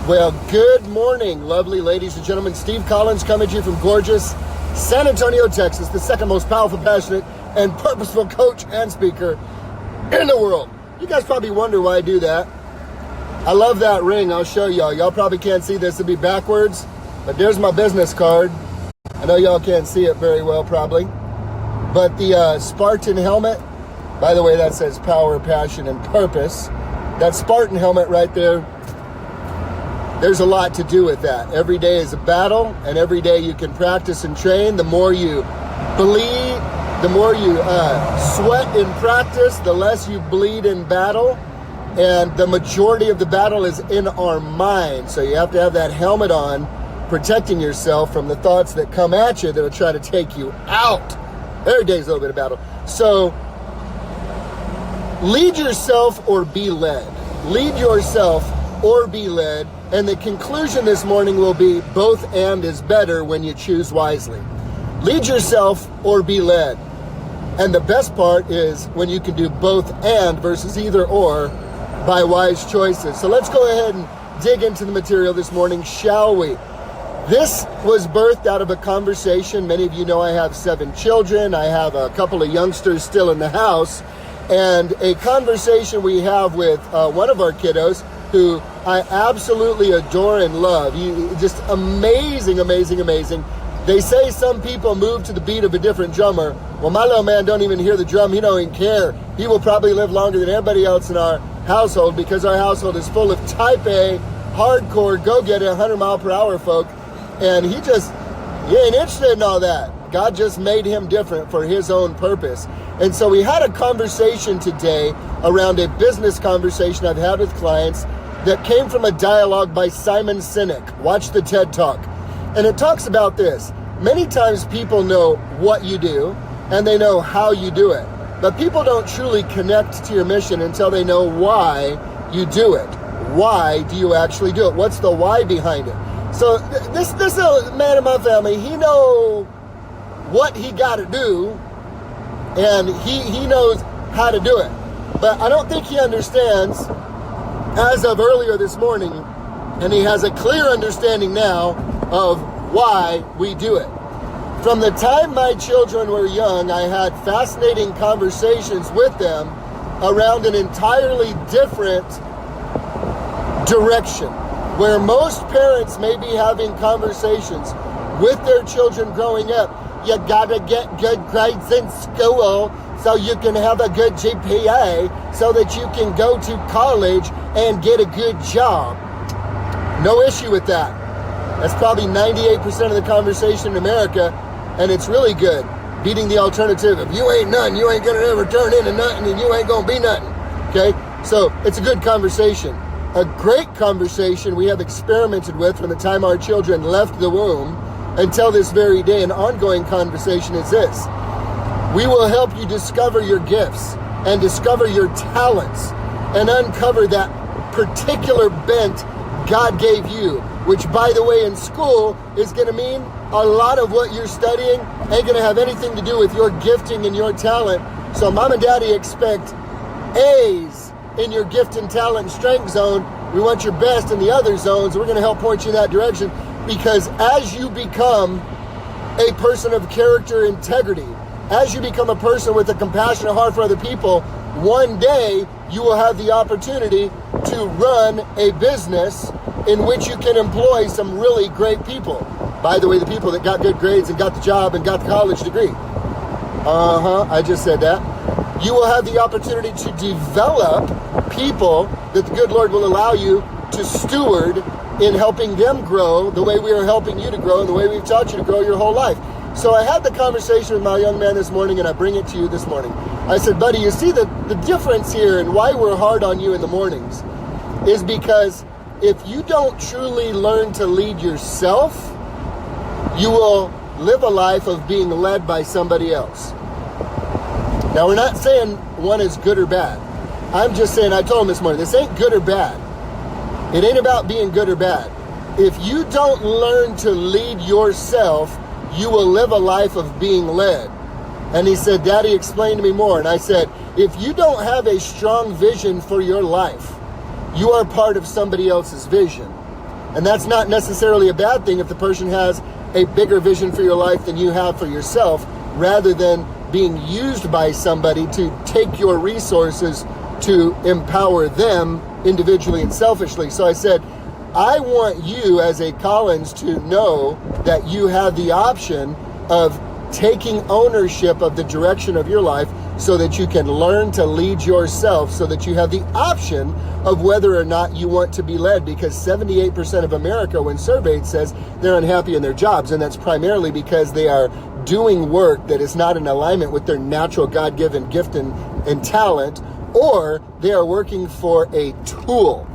Well, good morning, lovely ladies and gentlemen. Steve Collins coming to you from gorgeous San Antonio, Texas, the second most powerful, passionate, and purposeful coach and speaker in the world. You guys probably wonder why I do that. I love that ring. I'll show y'all. Y'all probably can't see this. It'll be backwards, but there's my business card. I know y'all can't see it very well, probably. But the Spartan helmet, by the way, that says power, passion, and purpose. That Spartan helmet right there, there's a lot to do with that. Every day is a battle, and every day you can practice and train. The more you bleed, the more you sweat in practice, the less you bleed in battle. And the majority of the battle is in our mind. So you have to have that helmet on, protecting yourself from the thoughts that come at you that will try to take you out. Every day is a little bit of battle. So lead yourself or be led. Lead yourself or be led. And the conclusion this morning will be both and is better when you choose wisely. Lead yourself or be led. And the best part is when you can do both and versus either or by wise choices. So let's go ahead and dig into the material this morning, shall we? This was birthed out of a conversation. Many of you know I have 7 children. I have a couple of youngsters still in the house. And a conversation we have with one of our kiddos who I absolutely adore and love. Just amazing, amazing, amazing. They say some people move to the beat of a different drummer. Well, my little man don't even hear the drum. He don't even care. He will probably live longer than everybody else in our household because our household is full of type A, hardcore, go-get-it, 100-mile-per-hour folk. And he ain't interested in all that. God just made him different for his own purpose. And so we had a conversation today around a business conversation I've had with clients that came from a dialogue by Simon Sinek. Watch the TED Talk. And it talks about this. Many times people know what you do and they know how you do it. But people don't truly connect to your mission until they know why you do it. Why do you actually do it? What's the why behind it? So this man in my family, he know what he got to do and he knows how to do it. But I don't think he understands as of earlier this morning, and he has a clear understanding now of why we do it. From the time my children were young, I had fascinating conversations with them around an entirely different direction, where most parents may be having conversations with their children growing up. You gotta get good grades in school so you can have a good GPA so that you can go to college and get a good job. No issue with that. That's probably 98% of the conversation in America, and it's really good. Beating the alternative. If you ain't nothing, you ain't gonna ever turn into nothing, and you ain't gonna be nothing. Okay? So it's a good conversation. A great conversation we have experimented with from the time our children left the womb until this very day. An ongoing conversation is this. We will help you discover your gifts and discover your talents and uncover that particular bent God gave you, which, by the way, in school is going to mean a lot of what you're studying ain't going to have anything to do with your gifting and your talent. So mom and daddy expect A's in your gift and talent and strength zone. We want your best in the other zones. We're going to help point you in that direction, because as you become a person of character integrity, as you become a person with a compassionate heart for other people, one day you will have the opportunity to run a business in which you can employ some really great people. By the way, the people that got good grades and got the job and got the college degree. I just said that. You will have the opportunity to develop people that the good Lord will allow you to steward in helping them grow the way we are helping you to grow and the way we've taught you to grow your whole life. So I had the conversation with my young man this morning, and I bring it to you this morning. I said, buddy, you see the difference here and why we're hard on you in the mornings is because if you don't truly learn to lead yourself, you will live a life of being led by somebody else. Now, we're not saying one is good or bad. I'm just saying, I told him this morning, this ain't good or bad. It ain't about being good or bad. If you don't learn to lead yourself, you will live a life of being led. And he said, Daddy, explain to me more. And I said, if you don't have a strong vision for your life, you are part of somebody else's vision. And that's not necessarily a bad thing if the person has a bigger vision for your life than you have for yourself, rather than being used by somebody to take your resources to empower them individually and selfishly. So I said, I want you as a Collins to know that you have the option of taking ownership of the direction of your life so that you can learn to lead yourself, so that you have the option of whether or not you want to be led, because 78% of America, when surveyed, says they're unhappy in their jobs, and that's primarily because they are doing work that is not in alignment with their natural God-given gift and talent, or they are working for a tool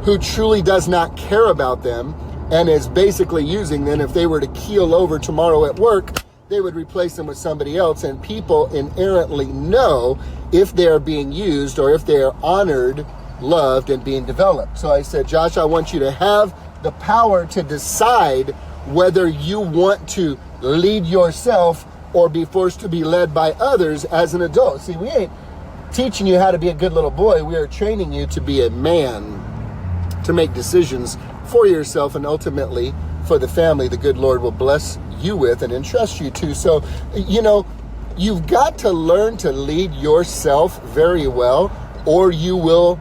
who truly does not care about them and is basically using them. If they were to keel over tomorrow at work, they would replace them with somebody else. And people inherently know if they're being used or if they're honored, loved, and being developed. So I said, Josh, I want you to have the power to decide whether you want to lead yourself or be forced to be led by others as an adult. See, we ain't teaching you how to be a good little boy. We are training you to be a man, to make decisions for yourself and ultimately for the family the good Lord will bless you with and entrust you to. So, you've got to learn to lead yourself very well, or you will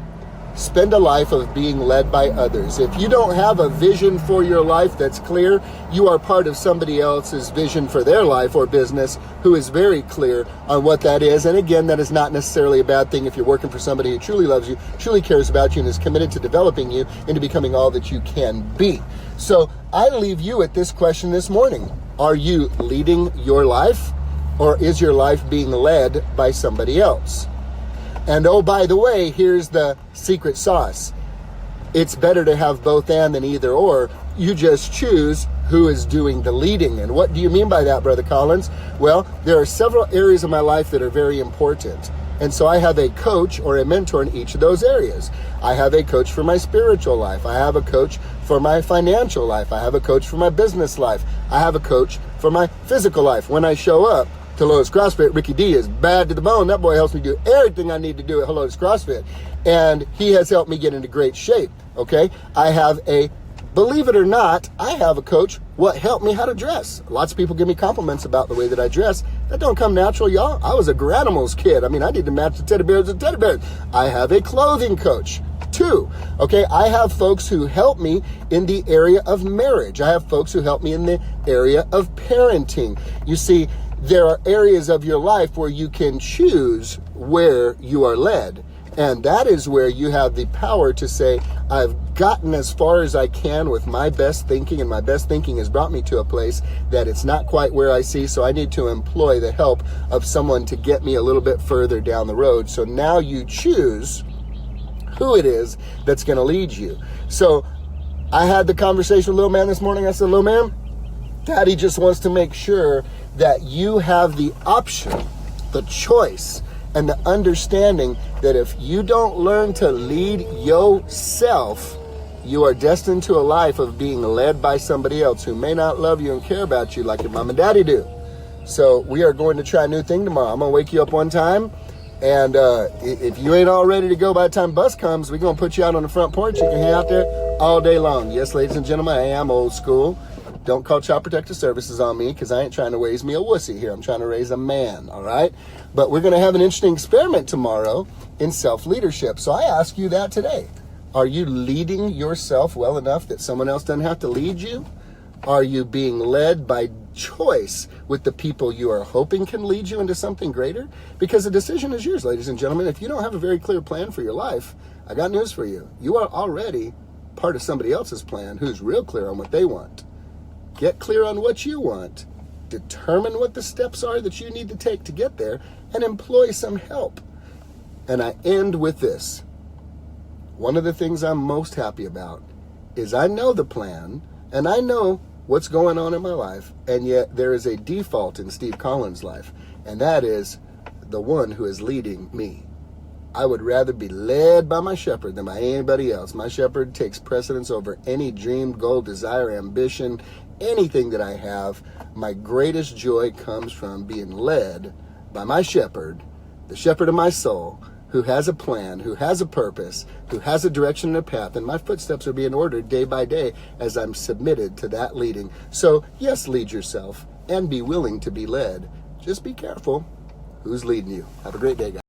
spend a life of being led by others. If you don't have a vision for your life that's clear, you are part of somebody else's vision for their life or business who is very clear on what that is. And again, that is not necessarily a bad thing if you're working for somebody who truly loves you, truly cares about you, and is committed to developing you into becoming all that you can be. So I leave you with this question this morning. Are you leading your life, or is your life being led by somebody else? And oh, by the way, here's the secret sauce. It's better to have both and than either or. You just choose who is doing the leading. And what do you mean by that, Brother Collins? Well, there are several areas of my life that are very important. And so I have a coach or a mentor in each of those areas. I have a coach for my spiritual life. I have a coach for my financial life. I have a coach for my business life. I have a coach for my physical life. When I show up to Helotes CrossFit, Ricky D is bad to the bone. That boy helps me do everything I need to do at Helotes CrossFit. And he has helped me get into great shape, okay? Believe it or not, I have a coach what helped me how to dress. Lots of people give me compliments about the way that I dress. That don't come natural, y'all. I was a Garanimals kid. I need to match the teddy bears with teddy bears. I have a clothing coach too, okay? I have folks who help me in the area of marriage. I have folks who help me in the area of parenting. You see, there are areas of your life where you can choose where you are led. And that is where you have the power to say, I've gotten as far as I can with my best thinking, and my best thinking has brought me to a place that it's not quite where I see, so I need to employ the help of someone to get me a little bit further down the road. So now you choose who it is that's going to lead you. So I had the conversation with Lil Man this morning. I said, Lil Man, Daddy just wants to make sure that you have the option, the choice, and the understanding that if you don't learn to lead yourself, you are destined to a life of being led by somebody else who may not love you and care about you like your mom and daddy do. So we are going to try a new thing tomorrow. I'm going to wake you up one time, and if you ain't all ready to go by the time bus comes, we're going to put you out on the front porch. You can hang out there all day long. Yes, ladies and gentlemen, I am old school. Don't call Child Protective Services on me, because I ain't trying to raise me a wussy here. I'm trying to raise a man, all right? But we're going to have an interesting experiment tomorrow in self-leadership. So I ask you that today. Are you leading yourself well enough that someone else doesn't have to lead you? Are you being led by choice with the people you are hoping can lead you into something greater? Because the decision is yours, ladies and gentlemen. If you don't have a very clear plan for your life, I got news for you. You are already part of somebody else's plan who's real clear on what they want. Get clear on what you want, determine what the steps are that you need to take to get there, and employ some help. And I end with this. One of the things I'm most happy about is I know the plan, and I know what's going on in my life, and yet there is a default in Steve Collins' life, and that is the one who is leading me. I would rather be led by my shepherd than by anybody else. My shepherd takes precedence over any dream, goal, desire, ambition, anything that I have. My greatest joy comes from being led by my shepherd, the shepherd of my soul, who has a plan, who has a purpose, who has a direction and a path, and my footsteps are being ordered day by day as I'm submitted to that leading. So yes, lead yourself and be willing to be led. Just be careful who's leading you. Have a great day, guys.